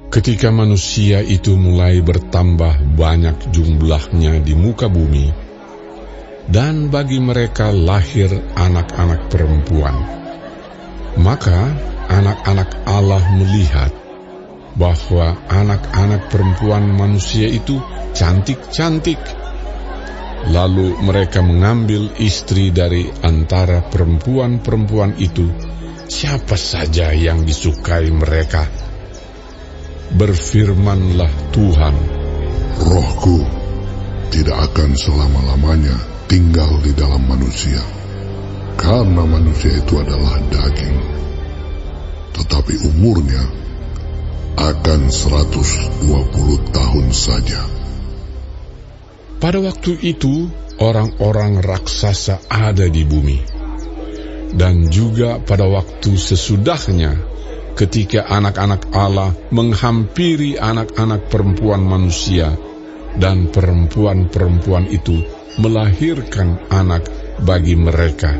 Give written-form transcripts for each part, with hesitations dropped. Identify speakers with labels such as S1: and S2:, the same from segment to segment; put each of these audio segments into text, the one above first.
S1: Ketika manusia itu mulai bertambah banyak jumlahnya di muka bumi, dan bagi mereka lahir anak-anak perempuan, maka anak-anak Allah melihat bahwa anak-anak perempuan manusia itu cantik-cantik. Lalu mereka mengambil istri dari antara perempuan-perempuan itu, siapa saja yang disukai mereka. Berfirmanlah Tuhan,
S2: Rohku tidak akan selama-lamanya tinggal di dalam manusia, karena manusia itu adalah daging, tetapi umurnya akan 120 tahun saja.
S1: Pada waktu itu, orang-orang raksasa ada di bumi, dan juga pada waktu sesudahnya, ketika anak-anak Allah menghampiri anak-anak perempuan manusia, dan perempuan-perempuan itu melahirkan anak bagi mereka.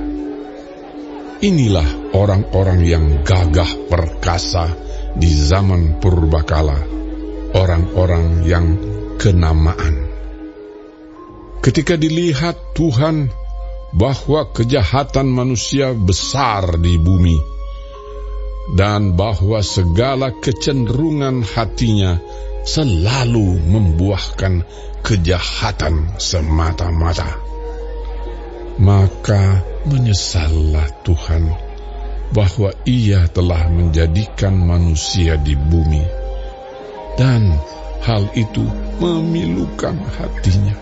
S1: Inilah orang-orang yang gagah perkasa di zaman purbakala, orang-orang yang kenamaan. Ketika dilihat Tuhan bahwa kejahatan manusia besar di bumi, dan bahwa segala kecenderungan hatinya selalu membuahkan kejahatan semata-mata, maka menyesallah Tuhan bahwa Ia telah menjadikan manusia di bumi, dan hal itu memilukan hatinya.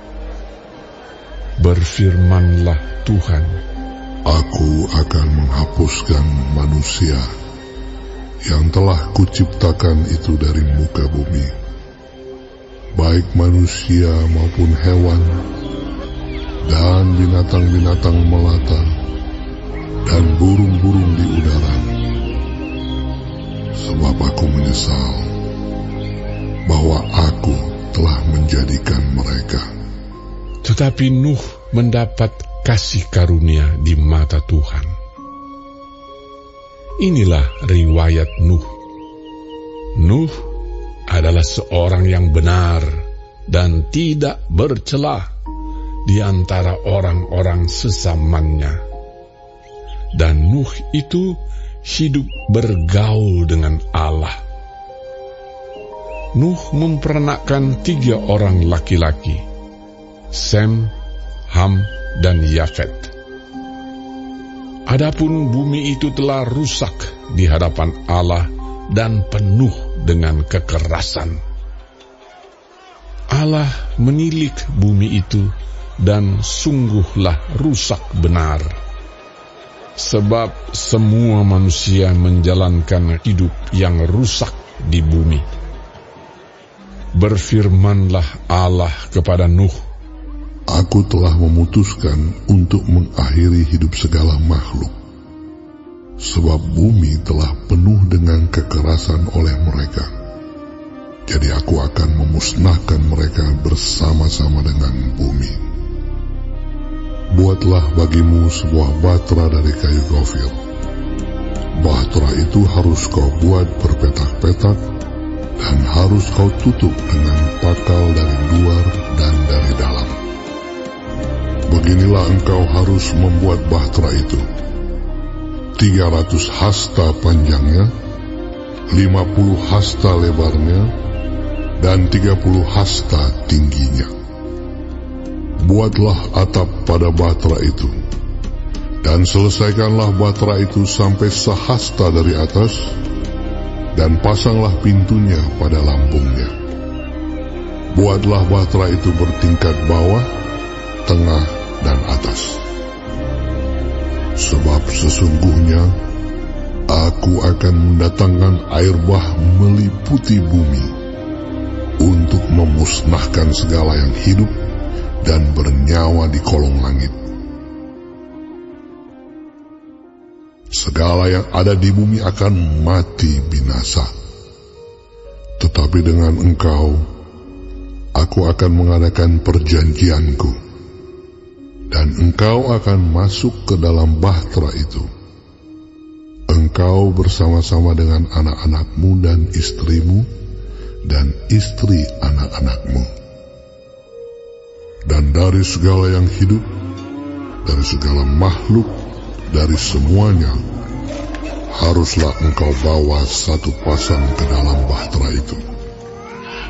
S1: Berfirmanlah Tuhan,
S2: Aku akan menghapuskan manusia yang telah kuciptakan itu dari muka bumi, baik manusia maupun hewan, dan binatang-binatang melata, dan burung-burung di udara. Sebab aku menyesal bahwa aku telah menjadikan mereka.
S1: Tetapi Nuh mendapat kasih karunia di mata Tuhan. Inilah riwayat Nuh. Nuh adalah seorang yang benar dan tidak bercela di antara orang-orang sesamanya. Dan Nuh itu hidup bergaul dengan Allah. Nuh mempernakkan 3 orang laki-laki, Sem, Ham, dan Yafet. Adapun bumi itu telah rusak di hadapan Allah dan penuh dengan kekerasan. Allah menilik bumi itu, dan sungguhlah rusak benar. Sebab semua manusia menjalankan hidup yang rusak di bumi. Berfirmanlah Allah kepada Nuh,
S2: Aku telah memutuskan untuk mengakhiri hidup segala makhluk, sebab bumi telah penuh dengan kekerasan oleh mereka. Jadi aku akan memusnahkan mereka bersama-sama dengan bumi. Buatlah bagimu sebuah batra dari kayu gofir. Batra itu harus kau buat berpetak-petak, dan harus kau tutup dengan pakal dari luar dan dari dalam. Beginilah engkau harus membuat bahtera itu: 300 hasta panjangnya, 50 hasta lebarnya, dan 30 hasta tingginya. Buatlah atap pada bahtera itu, dan selesaikanlah bahtera itu sampai sehasta dari atas, dan pasanglah pintunya pada lambungnya. Buatlah bahtera itu bertingkat bawah, tengah, dan atas. Sebab sesungguhnya aku akan mendatangkan air bah meliputi bumi untuk memusnahkan segala yang hidup dan bernyawa di kolong langit. segala yang ada di bumi akan mati binasa. Tetapi dengan engkau, aku akan mengadakan perjanjianku, dan engkau akan masuk ke dalam bahtera itu. Engkau bersama-sama dengan anak-anakmu dan istrimu, dan istri anak-anakmu. Dan dari segala yang hidup, dari segala makhluk, dari semuanya, haruslah engkau bawa satu pasang ke dalam bahtera itu,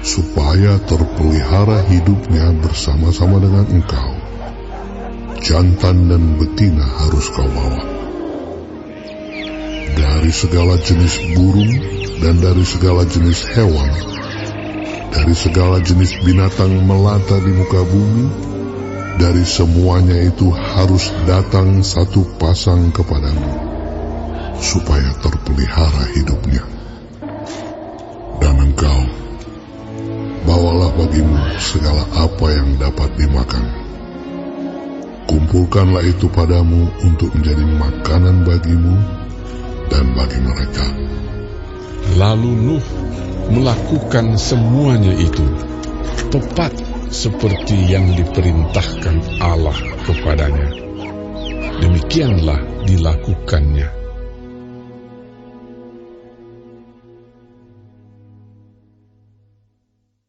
S2: supaya terpelihara hidupnya bersama-sama dengan engkau. Jantan dan betina harus kau bawa. Dari segala jenis burung dan dari segala jenis hewan, dari segala jenis binatang melata di muka bumi, dari semuanya itu harus datang satu pasang kepadamu, supaya terpelihara hidupnya. Dan engkau, bawalah bagimu segala apa yang dapat dimakan. Kumpulkanlah itu padamu untuk menjadi makanan bagimu dan bagi mereka.
S1: Lalu Nuh melakukan semuanya itu, tepat seperti yang diperintahkan Allah kepadanya. Demikianlah dilakukannya.